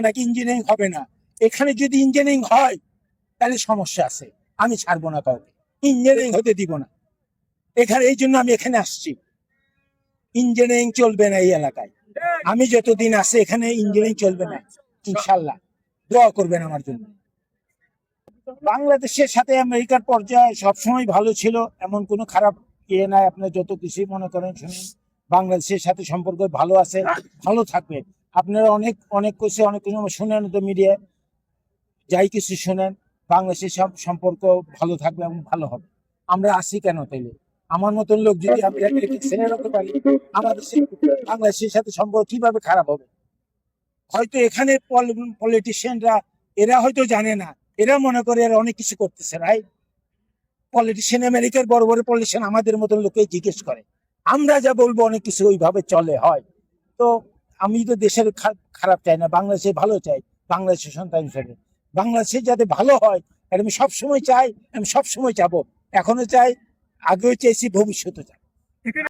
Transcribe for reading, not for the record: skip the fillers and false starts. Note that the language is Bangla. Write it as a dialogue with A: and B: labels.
A: নাকি ইঞ্জিনিয়ারিং হবে না। এখানে যদি ইঞ্জিনিয়ারিং হয় তাহলে সমস্যা আছে, আমি ছাড়বো না কাউকে, ইঞ্জিনিয়ারিং হতে দিব না এখানে। এই জন্য আমি এখানে আসছি। ইঞ্জিনিয়ারিং চলবে না এই এলাকায়, আমি যতদিন আছে এখানে ইঞ্জিনিয়ারিং চলবে না ইনশাল্লাহ। দোয়া করবেন আমার জন্য। বাংলাদেশের সাথে আমেরিকার পর্যায়ে সবসময় ভালো ছিল, এমন কোনো খারাপ ইয়ে নাই। আপনার যত কিছু মনে করেন শুনেন, বাংলাদেশের সাথে সম্পর্ক ভালো আছে, ভালো থাকবে। আপনারা অনেক অনেক কিছু শুনেন তো মিডিয়ায়, যাই কিছু শোনেন, বাংলাদেশের সব সম্পর্ক ভালো থাকবে এবং ভালো হবে। আমরা আসি কেন তাইলে? আমার মতন লোক যদি আমি ছেড়ে রাখতে পারি, আমাদের বাংলাদেশের সাথে সম্পর্ক কিভাবে খারাপ হবে? হয়তো এখানে পলিটিশিয়ানরা এরা হয়তো জানে না, এরা মনে করে এরা অনেক কিছু করতেছে, রাইট? পলিটিশিয়ান আমেরিকার বড় বড় পলিটিশিয়ান আমাদের মতন লোককে জিজ্ঞেস করে, আমরা যা বলবো অনেক কিছু ওইভাবে চলে হয়। তো আমি তো দেশের খারাপ চাই না, বাংলাদেশে ভালো চাই। বাংলাদেশের সন্তান হিসেবে বাংলাদেশে যাতে ভালো হয় এটা আমি সবসময় চাই, আমি সবসময় চাবো, এখনো চাই, আগেও চেয়েছি, ভবিষ্যতে চাই।